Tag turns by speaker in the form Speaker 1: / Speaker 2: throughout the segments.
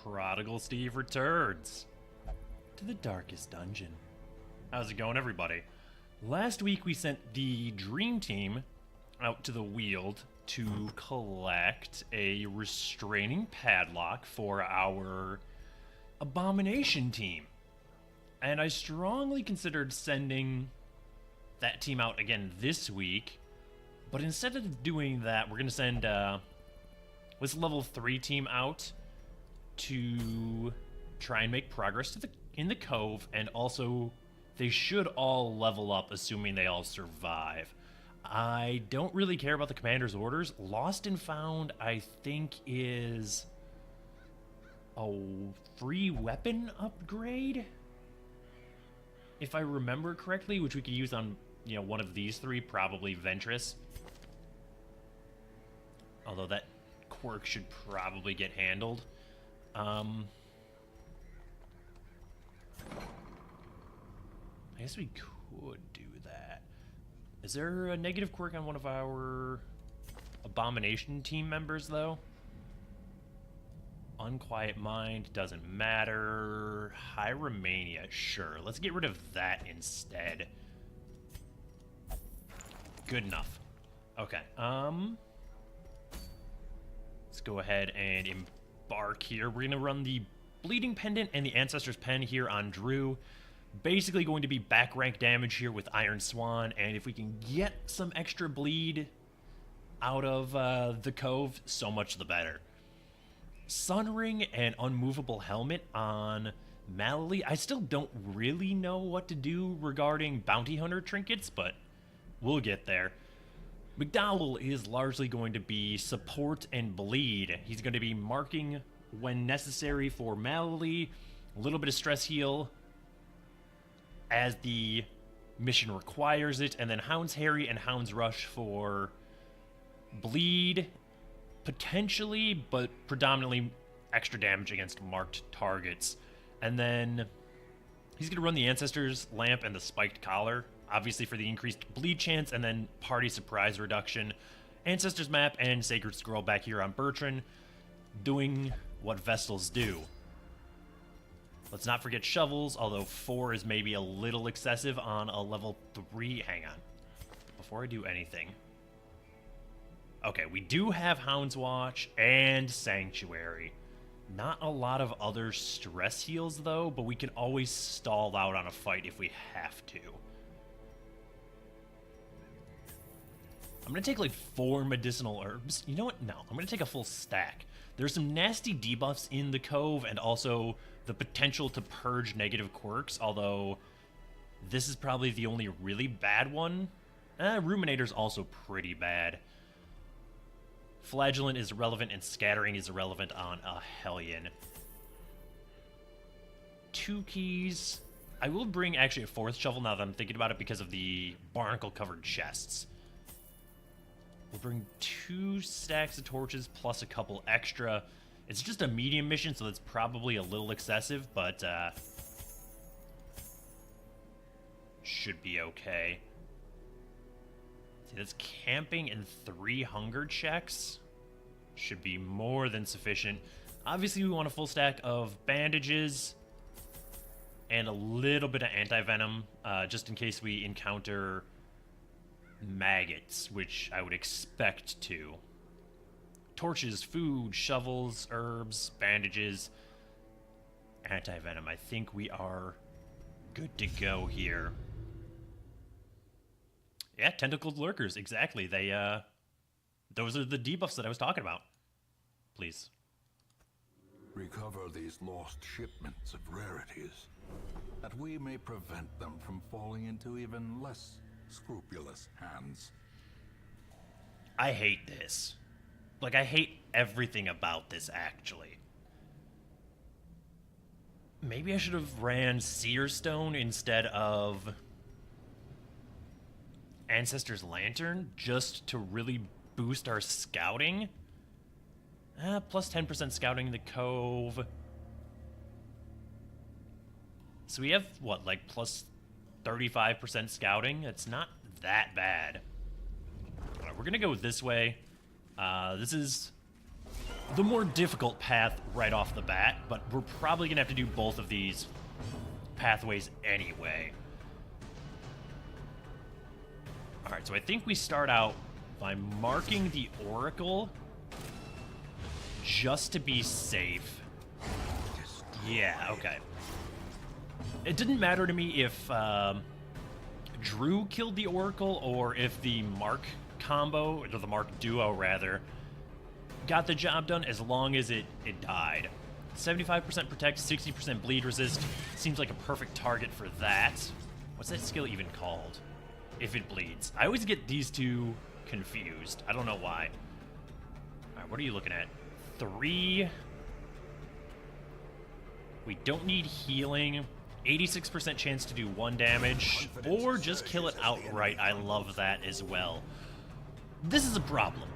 Speaker 1: Prodigal Steve returns to the darkest dungeon. How's it going, everybody? Last week we sent the Dream Team out to the Weald to collect a restraining padlock for our Abomination team. And I strongly considered sending that team out again this week. But instead of doing that, we're going to send this level 3 team out to try and make progress in the cove, and also they should all level up, assuming they all survive. I don't really care about the commander's orders. Lost and Found, I think, is a free weapon upgrade, if I remember correctly, which we could use on, one of these three, probably Ventress. Although that quirk should probably get handled. I guess we could do that. Is there a negative quirk on one of our Abomination team members, though? Unquiet Mind, doesn't matter. Hyromania, sure. Let's get rid of that instead. Good enough. Okay, let's go ahead and embark here. We're gonna run the Bleeding Pendant and the Ancestor's Pen here on Drew. Basically going to be back rank damage here with Iron Swan, and if we can get some extra bleed out of the Cove, so much the better. Sunring and Unmovable Helmet on Mallory. I still don't really know what to do regarding Bounty Hunter trinkets, but we'll get there. McDowell is largely going to be support and bleed. He's going to be marking when necessary for Mallory, a little bit of stress heal as the mission requires it, and then Hound's Harry and Hound's Rush for bleed, potentially, but predominantly extra damage against marked targets. And then he's going to run the Ancestor's Lamp and the Spiked Collar, obviously for the increased bleed chance, and then party surprise reduction. Ancestor's Map and Sacred Scroll back here on Bertrand, doing what Vestals do. Let's not forget Shovels, although 4 is maybe a little excessive on a level 3. Hang on. Before I do anything. Okay, we do have Hound's Watch and Sanctuary. Not a lot of other stress heals, though, but we can always stall out on a fight if we have to. I'm going to take like 4 medicinal herbs. You know what? No, I'm going to take a full stack. There's some nasty debuffs in the Cove, and also the potential to purge negative quirks, although this is probably the only really bad one. Ruminator's also pretty bad. Flagellant is irrelevant, and Scattering is irrelevant on a Hellion. 2 keys. I will bring actually a 4th shovel now that I'm thinking about it because of the barnacle-covered chests. We'll bring 2 stacks of torches plus a couple extra. It's just a medium mission, so that's probably a little excessive, but should be okay. See, that's camping and 3 hunger checks. Should be more than sufficient. Obviously, we want a full stack of bandages and a little bit of anti-venom, just in case we encounter maggots, which I would expect to. Torches, food, shovels, herbs, bandages, anti-venom. I think we are good to go here. Yeah, tentacled lurkers, exactly. They, those are the debuffs that I was talking about. Please.
Speaker 2: Recover these lost shipments of rarities, that we may prevent them from falling into even less scrupulous hands.
Speaker 1: I hate this. Like, I hate everything about this, actually. Maybe I should have ran Seer Stone instead of Ancestor's Lantern, just to really boost our scouting. Plus 10% scouting in the Cove. So we have, what, like plus 35% scouting? It's not that bad. All right, we're going to go this way. This is the more difficult path right off the bat, but we're probably going to have to do both of these pathways anyway. Alright, so I think we start out by marking the Oracle just to be safe. Yeah, okay. It didn't matter to me if Drew killed the Oracle or if the Mark combo, or the Mark duo rather, got the job done as long as it died. 75% protect, 60% bleed resist. Seems like a perfect target for that. What's that skill even called? If it bleeds. I always get these two confused. I don't know why. Alright, what are you looking at? 3. We don't need healing. 86% chance to do 1 damage. Or just kill it outright. I love that as well. This is a problem.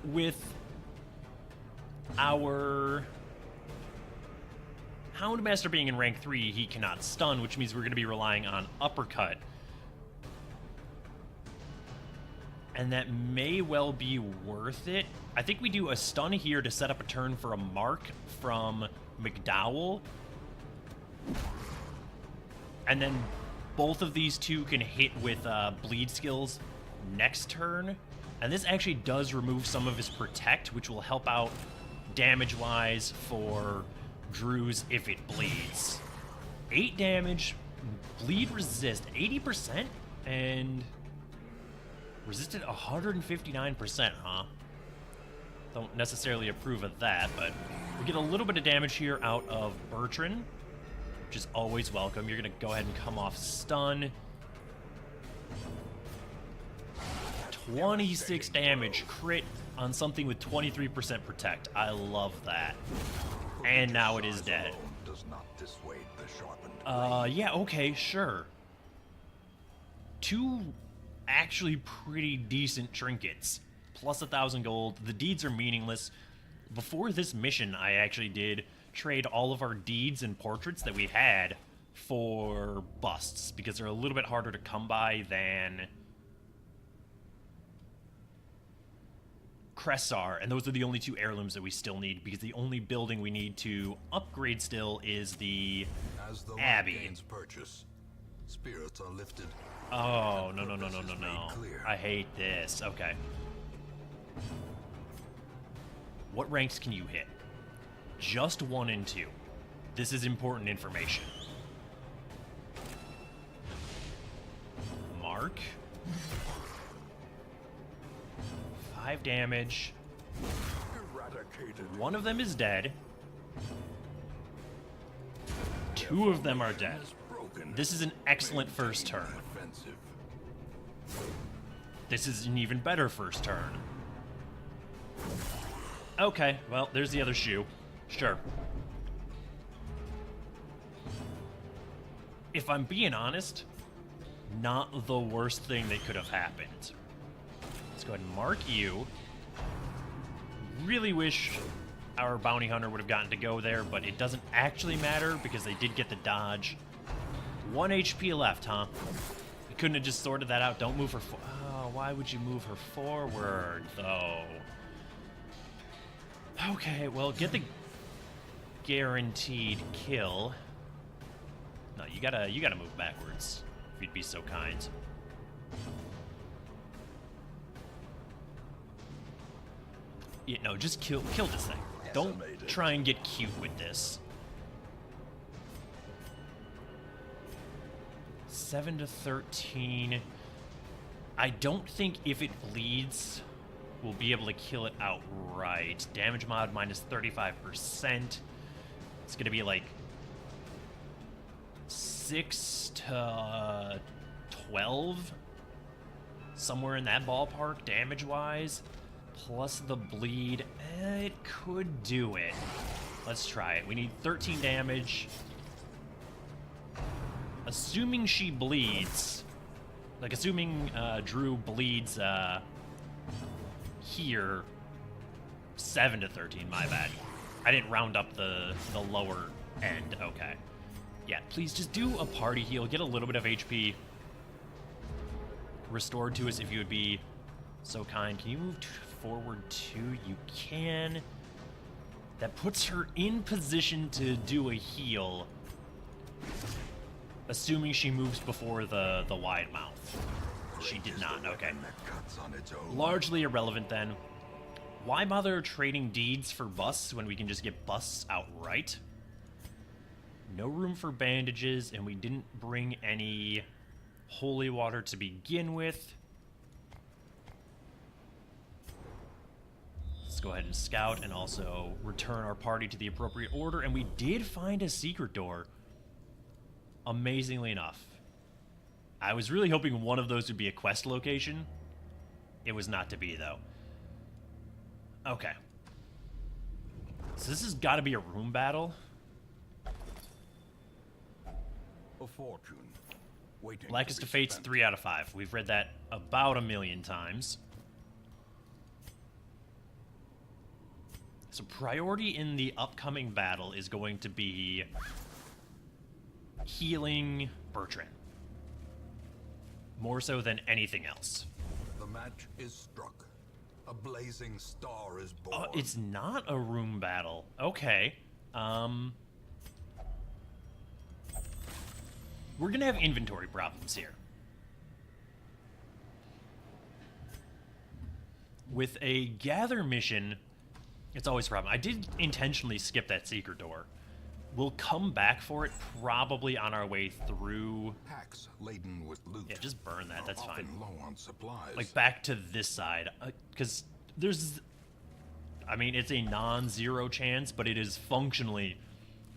Speaker 1: With our Houndmaster being in rank 3, he cannot stun, which means we're going to be relying on uppercut. And that may well be worth it. I think we do a stun here to set up a turn for a mark from McDowell. And then both of these two can hit with bleed skills next turn. And this actually does remove some of his protect, which will help out damage-wise for Drew's if it bleeds. 8 damage, bleed resist 80%, and resisted 159%, huh? Don't necessarily approve of that, but we get a little bit of damage here out of Bertrand, which is always welcome. You're going to go ahead and come off stun. 26 damage, crit on something with 23% protect. I love that. And now it is dead. Yeah, okay, sure. 2 actually pretty decent trinkets. Plus 1,000 gold. The deeds are meaningless. Before this mission, I actually did trade all of our deeds and portraits that we had for busts, because they're a little bit harder to come by than Cressar, and those are the only 2 heirlooms that we still need, because the only building we need to upgrade still is the Abbey.
Speaker 2: Purchase, spirits are lifted.
Speaker 1: Oh, no. I hate this. Okay. What ranks can you hit? Just 1 and 2. This is important information. Mark. 5 damage. One of them is dead. 2 of them are dead. This is an excellent first turn. This is an even better first turn. Okay, well, there's the other shoe. Sure. If I'm being honest, not the worst thing that could have happened. Let's go ahead and mark you. Really wish our bounty hunter would have gotten to go there, but it doesn't actually matter because they did get the dodge. 1 HP left, huh? We couldn't have just sorted that out. Don't move her oh, why would you move her forward, though? Okay, well, get the guaranteed kill. No, you gotta move backwards, if you'd be so kind. Yeah, no, just kill this thing. Don't try and get cute with this. 7 to 13. I don't think if it bleeds, we'll be able to kill it outright. Damage mod minus 35%. It's gonna be like 6 to 12, somewhere in that ballpark, damage-wise. Plus the bleed, it could do it. Let's try it. We need 13 damage. Assuming she bleeds, like assuming Drew bleeds here, 7 to 13, my bad. I didn't round up the lower end, okay. Yeah, please just do a party heal, get a little bit of HP restored to us if you would be So kind, can you move forward 2? You can. That puts her in position to do a heal. Assuming she moves before the wide mouth. She did not, okay. Largely irrelevant then. Why bother trading deeds for busts when we can just get busts outright? No room for bandages, and we didn't bring any holy water to begin with. Let's go ahead and scout and also return our party to the appropriate order, and we did find a secret door. Amazingly enough. I was really hoping one of those would be a quest location. It was not to be, though. Okay. So this has got to be a room battle.
Speaker 2: A fortune. Waiting
Speaker 1: Blackest of Fates, 3 out of 5. We've read that about 1,000,000 times. So priority in the upcoming battle is going to be healing Bertrand. More so than anything else.
Speaker 2: The match is struck. A blazing star is born.
Speaker 1: Oh, it's not a room battle. Okay. We're gonna have inventory problems here. With a gather mission, it's always a problem. I did intentionally skip that secret door. We'll come back for it probably on our way through.
Speaker 2: Packs laden with loot.
Speaker 1: Yeah, just burn that. That's fine.
Speaker 2: Low on supplies.
Speaker 1: Like back to this side, because there's, I mean, it's a non-zero chance, but it is functionally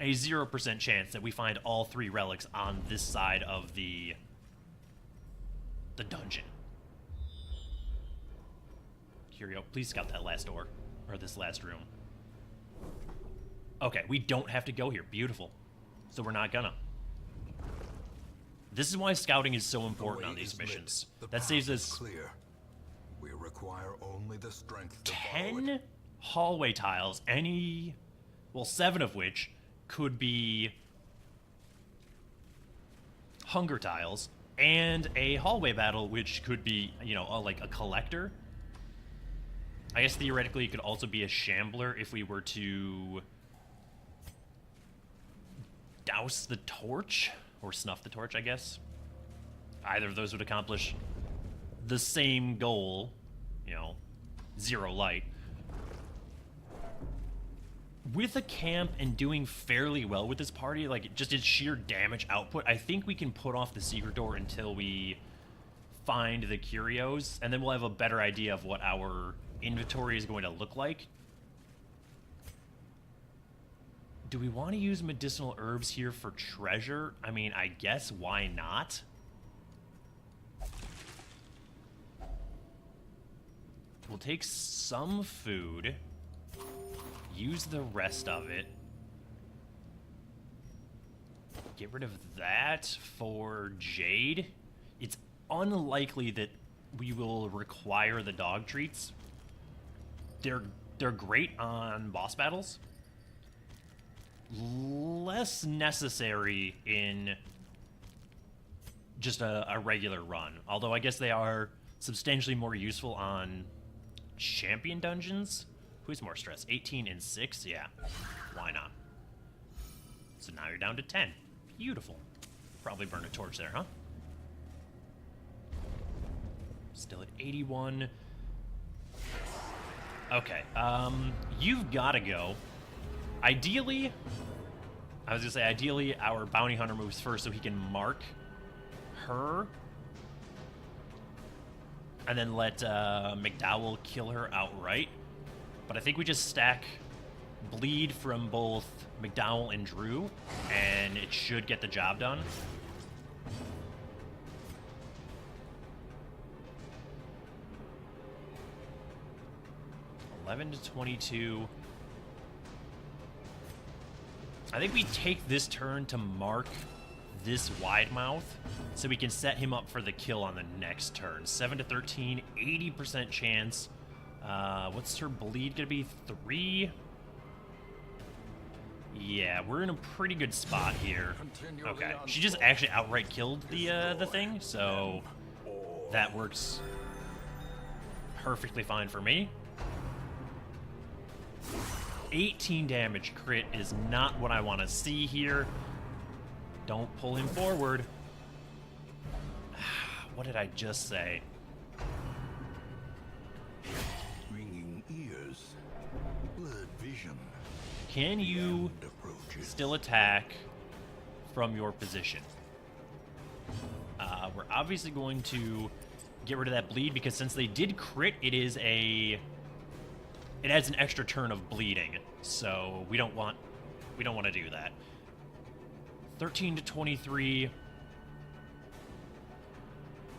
Speaker 1: a 0% chance that we find all 3 relics on this side of the dungeon. Curio, please scout that last door, or this last room. Okay, we don't have to go here. Beautiful. So we're not gonna. This is why scouting is so important on these missions. That saves us
Speaker 2: clear. We require only the strength to
Speaker 1: 10 hallway tiles, well, 7 of which could be hunger tiles, and a hallway battle, which could be, you know, like a collector. I guess theoretically it could also be a shambler if we were to douse the torch, or snuff the torch, I guess. Either of those would accomplish the same goal, you know, 0 light. With a camp and doing fairly well with this party, like just its sheer damage output, I think we can put off the secret door until we find the curios, and then we'll have a better idea of what our inventory is going to look like. Do we want to use medicinal herbs here for treasure? I mean, I guess why not? We'll take some food, use the rest of it, get rid of that for Jade. It's unlikely that we will require the dog treats. They're great on boss battles. Less necessary in just a regular run. Although I guess they are substantially more useful on champion dungeons. Who's more stressed? 18 and 6? Yeah. Why not? So now you're down to 10. Beautiful. Probably burn a torch there, huh? Still at 81. Okay. You've got to go. Ideally, I was going to say, ideally, our bounty hunter moves first so he can mark her. And then let McDowell kill her outright. But I think we just stack bleed from both McDowell and Drew, and it should get the job done. $11 to 22. I think we take this turn to mark this wide mouth so we can set him up for the kill on the next turn. 7 to 13, 80% chance. What's her bleed gonna be? 3? Yeah, we're in a pretty good spot here. Okay, she just actually outright killed the thing, so that works perfectly fine for me. 18 damage crit is not what I want to see here. Don't pull him forward. What did I just say?
Speaker 2: Ringing ears, blurred vision.
Speaker 1: Can you still attack from your position? We're obviously going to get rid of that bleed because since they did crit, it adds an extra turn of bleeding. So we don't want to do that. 13 to 23.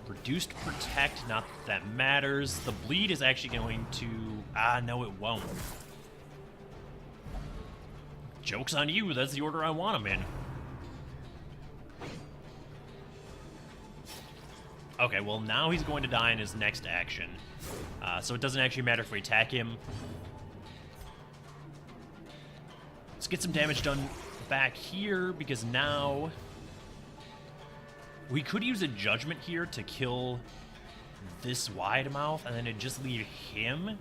Speaker 1: Reduced protect, not that that matters. The bleed is actually going to... no, it won't. Joke's on you, that's the order I want him in. Okay, well now he's going to die in his next action. So it doesn't actually matter if we attack him. Let's get some damage done back here, because now... we could use a judgment here to kill this wide mouth, and then it'd just leave him.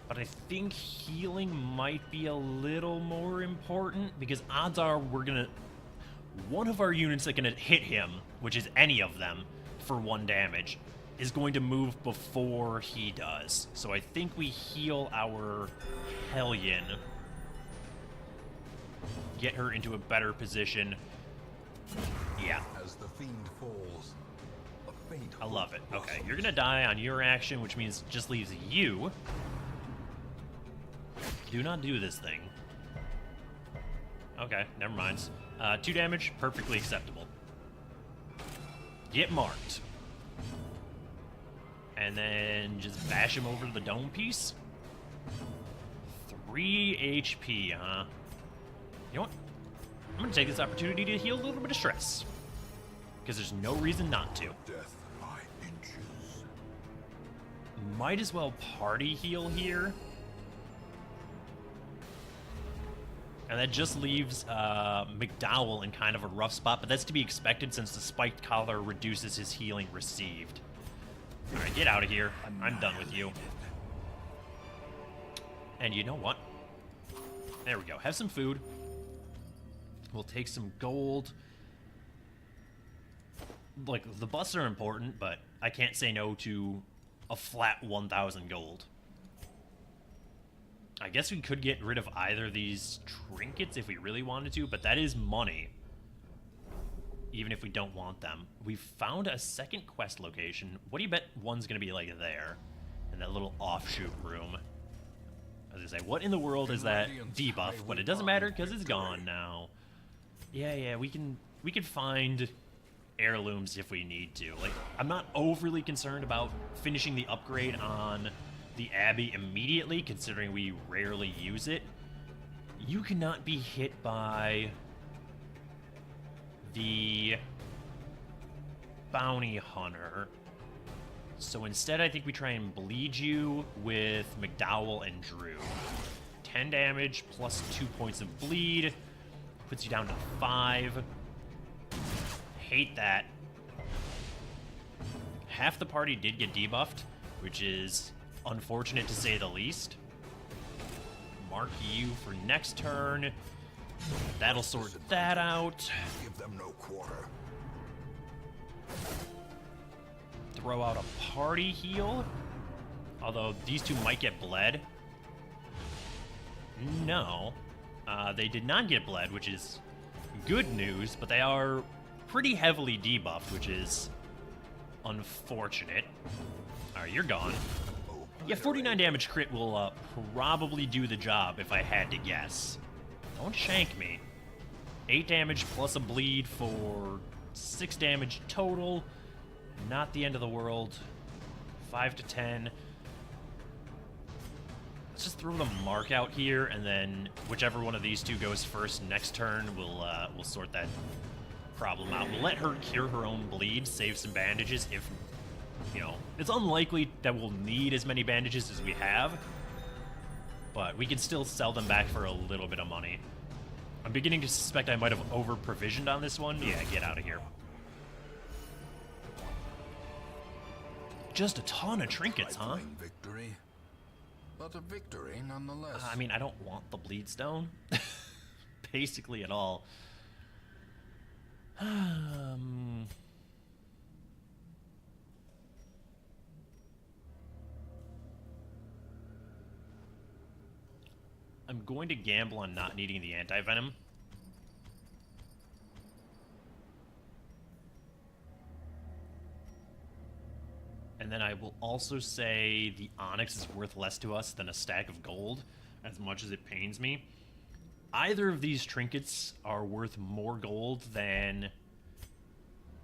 Speaker 1: But I think healing might be a little more important, because odds are we're gonna... one of our units that can hit him, which is any of them, for 1 damage, is going to move before he does. So I think we heal our Hellion. Get her into a better position. Yeah.
Speaker 2: As the fiend falls, a faint
Speaker 1: I love it. Okay, you're gonna die on your action, which means it just leaves you. Do not do this thing. Okay, never mind. 2 damage, perfectly acceptable. Get marked. And then just bash him over to the dome piece. 3 HP, huh? You know what? I'm going to take this opportunity to heal a little bit of stress. Because there's no reason not to.
Speaker 2: Death by inches.
Speaker 1: Might as well party heal here. And that just leaves McDowell in kind of a rough spot, but that's to be expected since the spiked collar reduces his healing received. Alright, get out of here. I'm done with you. And you know what? There we go. Have some food. We'll take some gold. Like, the busts are important, but I can't say no to a flat 1,000 gold. I guess we could get rid of either of these trinkets if we really wanted to, but that is money. Even if we don't want them. We found a second quest location. What do you bet one's going to be like there? In that little offshoot room. I was going to say, what in the world is that debuff? But it doesn't matter because it's gone now. Yeah, we can find heirlooms if we need to. Like, I'm not overly concerned about finishing the upgrade on the Abbey immediately, considering we rarely use it. You cannot be hit by the bounty hunter. So instead, I think we try and bleed you with McDowell and Drew. 10 damage plus 2 points of bleed. Puts you down to 5. Hate that. Half the party did get debuffed, which is unfortunate to say the least. Mark you for next turn. That'll sort that out.
Speaker 2: Give them no quarter.
Speaker 1: Throw out a party heal. Although these two might get bled. No. They did not get bled, which is good news, but they are pretty heavily debuffed, which is unfortunate. Alright, you're gone. Yeah, 49 damage crit will probably do the job if I had to guess. Don't shank me. 8 damage plus a bleed for 6 damage total. Not the end of the world. 5 to 10. Let's just throw the mark out here, and then whichever one of these two goes first next turn, we'll sort that problem out. We'll let her cure her own bleed, save some bandages if, you know, it's unlikely that we'll need as many bandages as we have, but we can still sell them back for a little bit of money. I'm beginning to suspect I might have over-provisioned on this one. Yeah, get out of here. Just a ton of trinkets, huh?
Speaker 2: Trifling victory, but a victory nonetheless.
Speaker 1: I mean, I don't want the bleed stone, basically at all. I'm going to gamble on not needing the anti-venom. And then I will also say the onyx is worth less to us than a stack of gold, as much as it pains me. Either of these trinkets are worth more gold than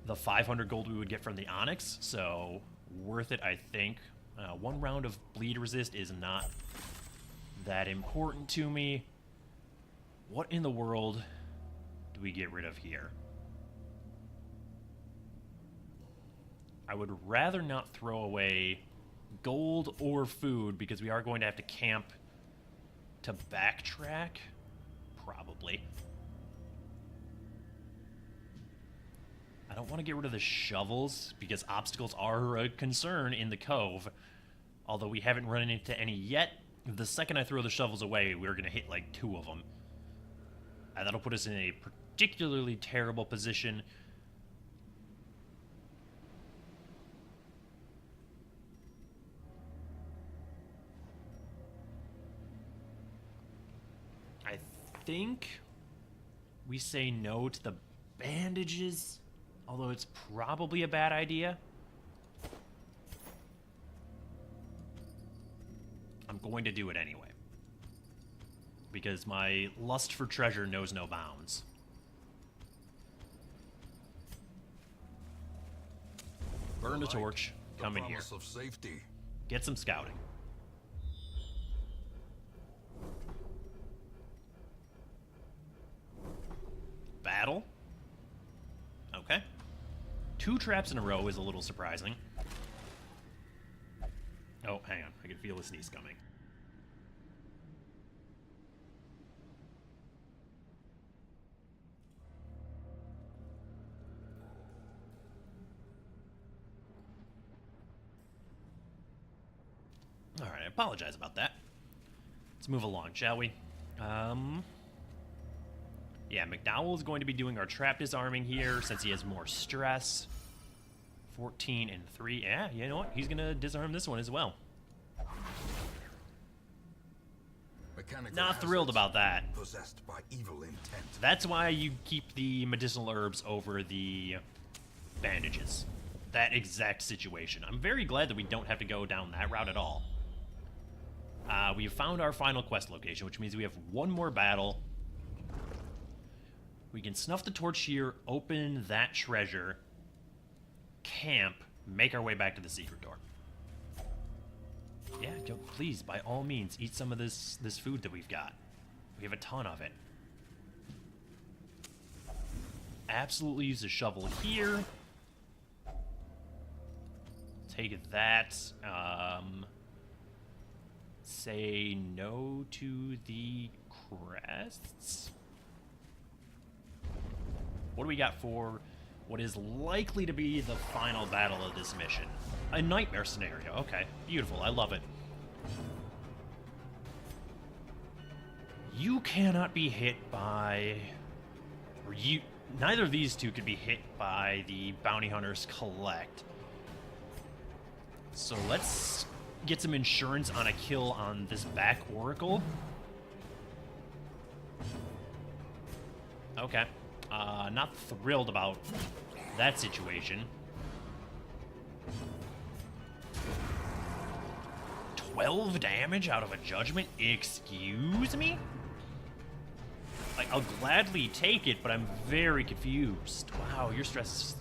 Speaker 1: the 500 gold we would get from the onyx, so worth it, I think. One round of bleed resist is not that important to me. What in the world do we get rid of here? I would rather not throw away gold or food because we are going to have to camp to backtrack. Probably. I don't want to get rid of the shovels because obstacles are a concern in the cove. Although we haven't run into any yet. The second I throw the shovels away, we're going to hit like 2 of them. And that'll put us in a particularly terrible position. I think we say no to the bandages, although it's probably a bad idea. I'm going to do it anyway, because my lust for treasure knows no bounds. Burn the torch, come in here.
Speaker 2: Of safety.
Speaker 1: Get some scouting. Battle. Okay. 2 traps in a row is a little surprising. Oh, hang on. I can feel a sneeze coming. Alright, I apologize about that. Let's move along, shall we? Yeah, McDowell is going to be doing our trap disarming here since he has more stress. 14 and 3. Yeah, you know what? He's going to disarm this one as well. Not thrilled about that.
Speaker 2: Possessed by evil intent.
Speaker 1: That's why you keep the medicinal herbs over the bandages. That exact situation. I'm very glad that we don't have to go down that route at all. We have found our final quest location, which means we have one more battle. We can snuff the torch here, open that treasure, camp, make our way back to the secret door. Yeah, please, by all means, eat some of this food that we've got. We have a ton of it. Absolutely use a shovel here. Take that. Say no to the crests. What do we got for what is likely to be the final battle of this mission? A nightmare scenario. Okay, beautiful. I love it. You cannot be hit by... Or you... Neither of these two could be hit by the bounty hunters collect. So let's get some insurance on a kill on this back oracle. Okay. Not thrilled about that situation. 12 damage out of a judgment? Excuse me? Like, I'll gladly take it, but I'm very confused. Wow, your stress is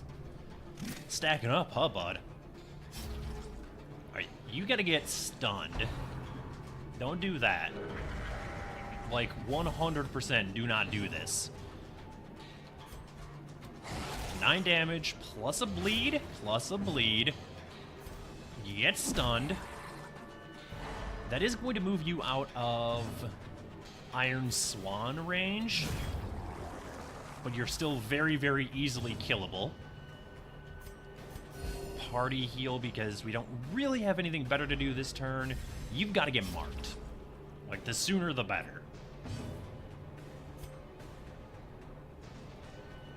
Speaker 1: stacking up, huh, bud? Alright, you gotta get stunned. Don't do that. Like, 100% do not do this. 9 damage, plus a bleed, You get stunned. That is going to move you out of Iron Swan range, but you're still very, very easily killable. party heal because we don't really have anything better to do this turn. You've got to get marked. Like, the sooner the better.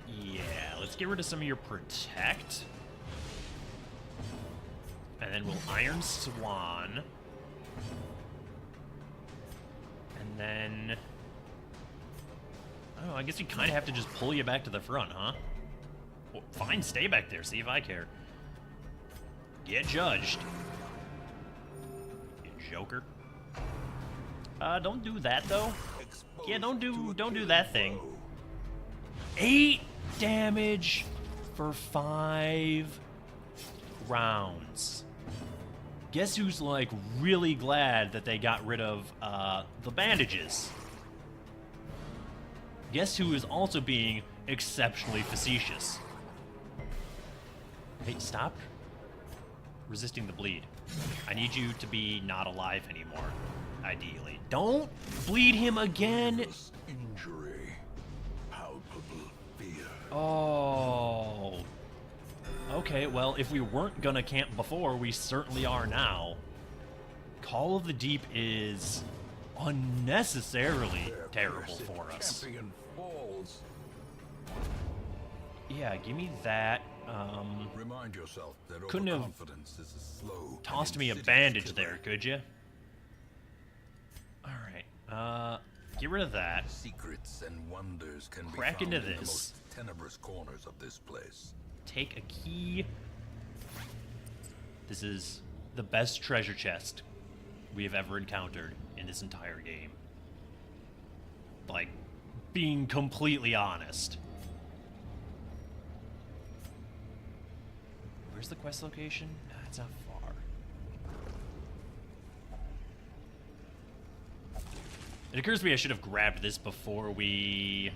Speaker 1: Yeah, let's get rid of some of your protect. And then we'll Iron Swan. And then... oh, I guess we kind of have to just pull you back to the front, huh? Well, fine, stay back there. See if I care. Get judged. You joker. Don't do that though. Yeah, don't do that thing. 8 damage for 5 rounds. Guess who's like really glad that they got rid of the bandages? Guess who is also being exceptionally facetious? Hey, stop resisting the bleed. I need you to be not alive anymore, ideally. Don't bleed him again!
Speaker 2: Injury, palpable fear.
Speaker 1: Oh. Okay, well, if we weren't gonna camp before, we certainly are now. Call of the Deep is unnecessarily terrible for us.
Speaker 2: Champion falls.
Speaker 1: Yeah, give me that.
Speaker 2: Remind yourself that
Speaker 1: Couldn't have
Speaker 2: overconfidence is a slow
Speaker 1: tossed
Speaker 2: and
Speaker 1: me a
Speaker 2: insidious
Speaker 1: bandage
Speaker 2: killer.
Speaker 1: there, could you? Alright, get rid of that.
Speaker 2: Secrets and wonders can
Speaker 1: Crack
Speaker 2: be found
Speaker 1: into
Speaker 2: in the
Speaker 1: this.
Speaker 2: most tenebrous corners of this place.
Speaker 1: Take a key. This is the best treasure chest we have ever encountered in this entire game. Like, being completely honest. Where's the quest location? Nah, it's not far. It occurs to me I should have grabbed this before we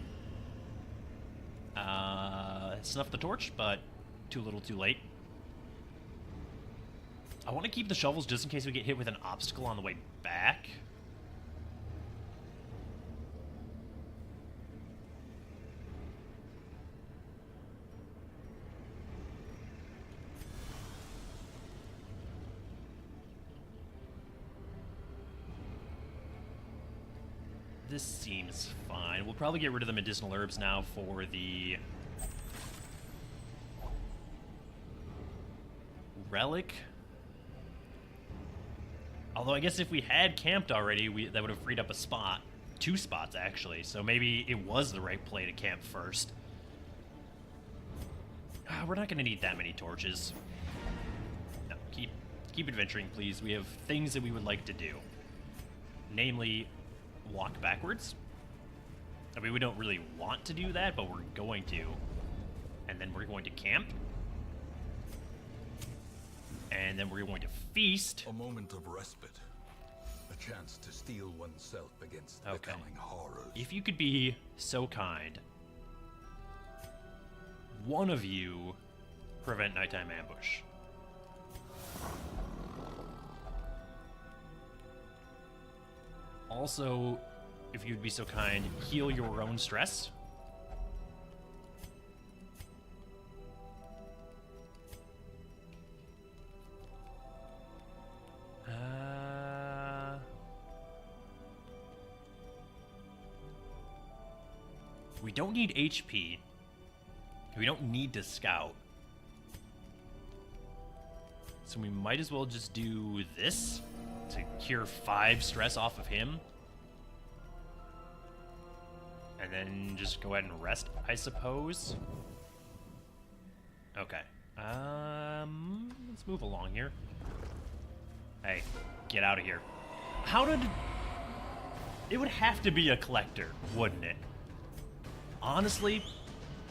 Speaker 1: snuffed the torch, but too little too late. I want to keep the shovels just in case we get hit with an obstacle on the way back. This seems fine. We'll probably get rid of the medicinal herbs now for the relic. Although I guess if we had camped already, that would have freed up a spot. 2 spots, actually. So maybe it was the right play to camp first. We're not going to need that many torches. No, keep adventuring, please. We have things that we would like to do. Namely, walk backwards. I mean, we don't really want to do that, but we're going to. And then we're going to camp. And then we're going to feast.
Speaker 2: A moment of respite. A chance to steel oneself against the coming horrors.
Speaker 1: If you could be so kind, one of you prevent nighttime ambush. Also, if you'd be so kind, heal your own stress. We don't need HP. We don't need to scout. So we might as well just do this to cure 5 stress off of him. And then just go ahead and rest, I suppose. Okay. Let's move along here. Hey, get out of here. How did... It would have to be a collector, wouldn't it? Honestly,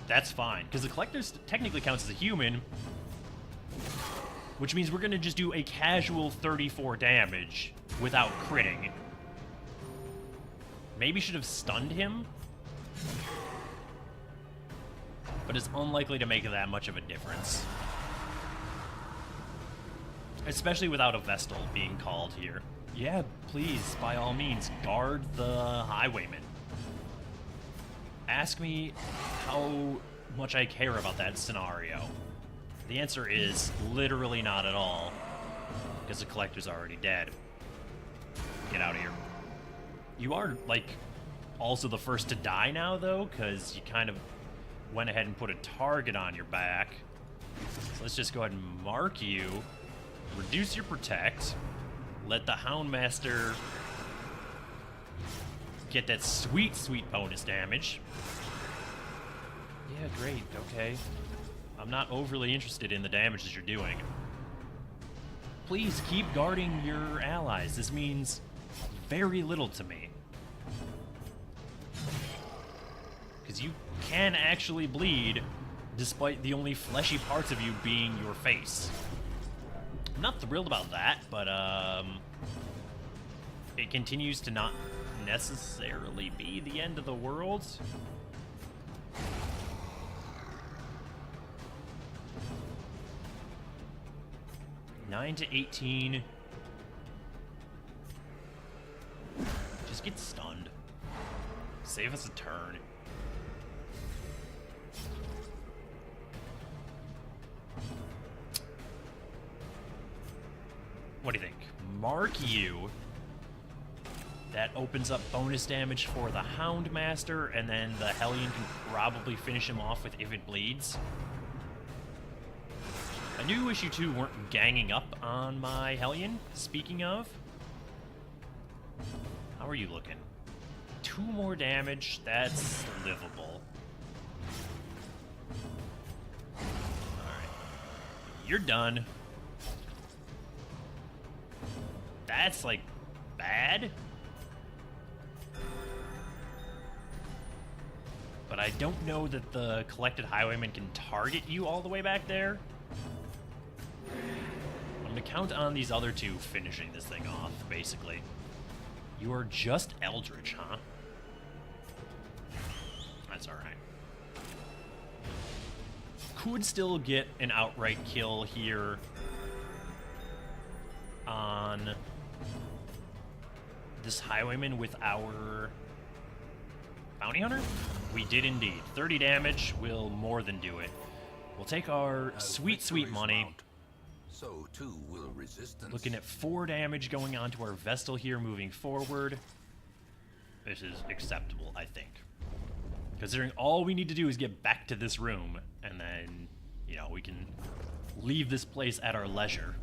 Speaker 1: that's fine, because the collector technically counts as a human, which means we're going to just do a casual 34 damage without critting. Maybe should have stunned him, but it's unlikely to make that much of a difference. Especially without a Vestal being called here. Yeah, please, by all means, guard the highwayman. Ask me how much I care about that scenario. The answer is literally not at all, because the collector's already dead. Get out of here. You are, like, also the first to die now, though, because you kind of went ahead and put a target on your back. So let's just go ahead and mark you, reduce your protect, let the Houndmaster get that sweet, sweet bonus damage. Yeah, great, okay. I'm not overly interested in the damage that you're doing. Please keep guarding your allies. This means very little to me. Because you can actually bleed, despite the only fleshy parts of you being your face. I'm not thrilled about that, but it continues to not necessarily be the end of the world. 9 to 18. Just get stunned. Save us a turn. What do you think? Mark you. That opens up bonus damage for the Houndmaster, and then the Hellion can probably finish him off with if it bleeds. I knew issue 2 weren't ganging up on my Hellion, speaking of. How are you looking? 2 more damage, that's livable. Alright. You're done. That's, like, bad. But I don't know that the Collected Highwayman can target you all the way back there. I'm gonna count on these other 2 finishing this thing off, basically. You are just Eldritch, huh? That's alright. Could still get an outright kill here on this Highwayman with our Bounty Hunter? We did indeed. 30 damage will more than do it. We'll take our sweet, sweet money.
Speaker 2: So too will resistance.
Speaker 1: Looking at 4 damage going on to our Vestal here moving forward. This is acceptable, I think. Considering all we need to do is get back to this room, and then, you know, we can leave this place at our leisure.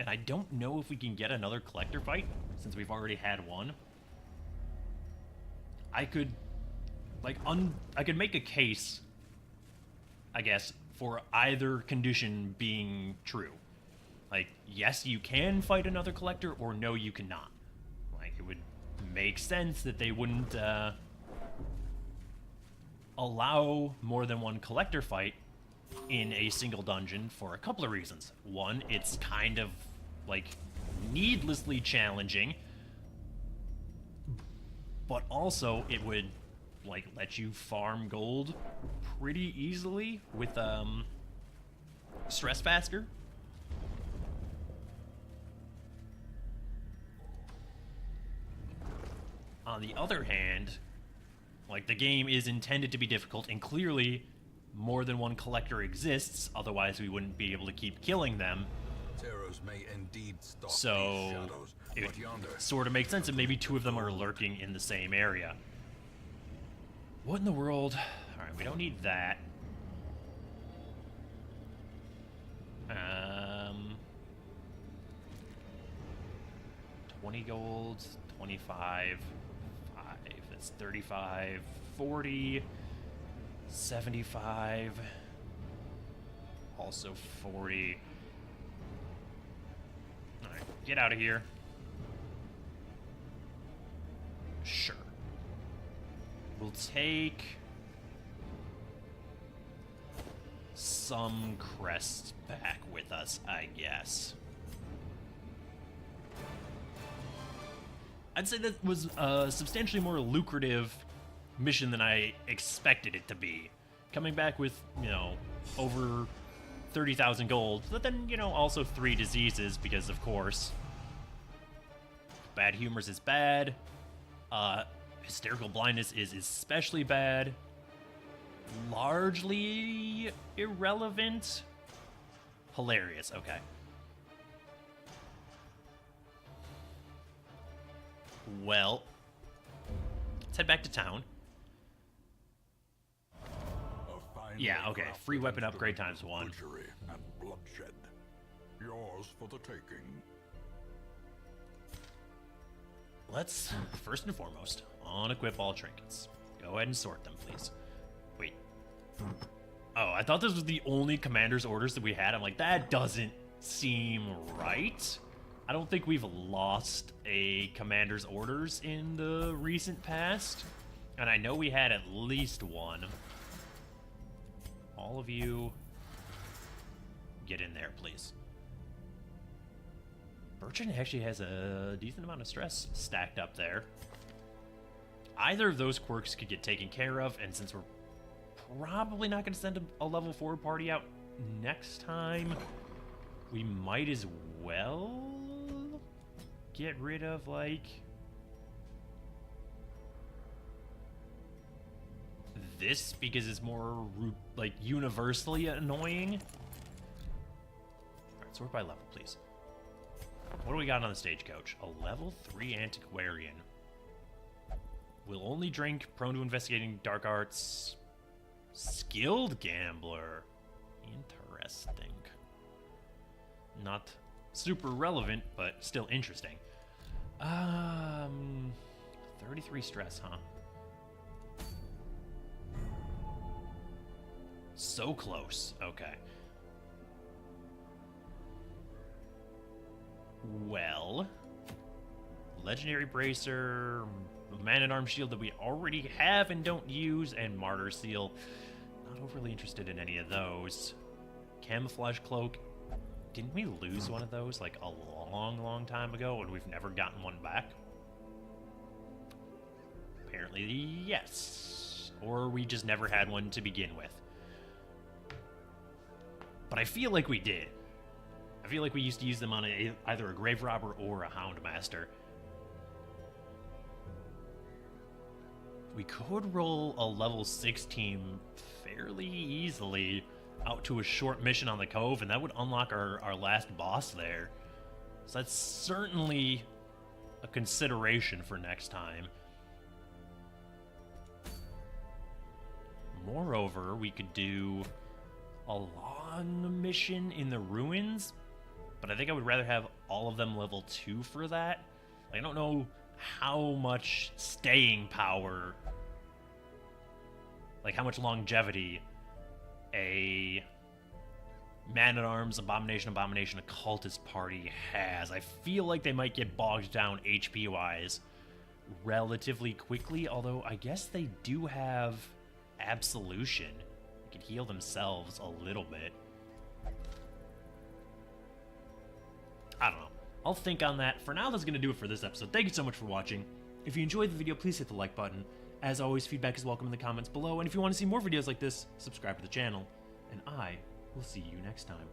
Speaker 1: And I don't know if we can get another collector fight, since we've already had one. I could, like, I could make a case, I guess, for either condition being true. Like, yes, you can fight another collector, or no, you cannot. Like, it would make sense that they wouldn't allow more than one collector fight in a single dungeon for a couple of reasons. One, it's kind of, like, needlessly challenging, but also it would, like, let you farm gold pretty easily with stress faster. On the other hand, like, the game is intended to be difficult, and clearly more than one collector exists, otherwise we wouldn't be able to keep killing them.
Speaker 2: Terrors may indeed stalk
Speaker 1: So
Speaker 2: these shadows,
Speaker 1: it
Speaker 2: but yonder
Speaker 1: sort of makes sense that maybe 2 of them are lurking in the same area. What in the world? Alright, we don't need that. 20 gold, 25, 5, that's 35, 40, 75, also 40. Alright, get out of here. Sure. We'll take some crests back with us, I guess. I'd say that was a substantially more lucrative mission than I expected it to be. Coming back with, you know, over 30,000 gold, but then, you know, also 3 diseases, because of course, bad humors is bad, hysterical blindness is especially bad, largely irrelevant. Hilarious, okay. Well, let's head back to town. Yeah, okay. Free weapon upgrade ×1.
Speaker 2: Butchery and bloodshed. Yours for the taking.
Speaker 1: Let's, first and foremost, unequip all trinkets. Go ahead and sort them, please. Wait. Oh, I thought this was the only commander's orders that we had. I'm like, that doesn't seem right. I don't think we've lost a commander's orders in the recent past. And I know we had at least one. All of you, get in there, please. Bertrand actually has a decent amount of stress stacked up there. Either of those quirks could get taken care of, and since we're probably not going to send a level 4 party out next time, we might as well get rid of, like, this, because it's more, like, universally annoying. Alright, sort by level, please. What do we got on the stagecoach? A level 3 antiquarian. Will only drink, prone to investigating dark arts. Skilled gambler. Interesting. Not super relevant, but still interesting. 33 stress, huh? So close. Okay. Well, legendary bracer, man-at-arms shield that we already have and don't use, and martyr seal. Not overly interested in any of those. Camouflage cloak. Didn't we lose one of those like a long time ago and we've never gotten one back? Apparently, yes. Or we just never had one to begin with. But I feel like we did. I feel like we used to use them on either a grave robber or a houndmaster. We could roll a level 6 team fairly easily out to a short mission on the cove, and that would unlock our last boss there. So that's certainly a consideration for next time. Moreover, we could do a long mission in the ruins, but I think I would rather have all of them level 2 for that. I don't know how much staying power, like how much longevity a man-at-arms, abomination, occultist party has. I feel like they might get bogged down HP-wise relatively quickly, although I guess they do have absolution. They can heal themselves a little bit. I don't know. I'll think on that. For now, that's going to do it for this episode. Thank you so much for watching. If you enjoyed the video, please hit the like button. As always, feedback is welcome in the comments below. And if you want to see more videos like this, subscribe to the channel. And I will see you next time.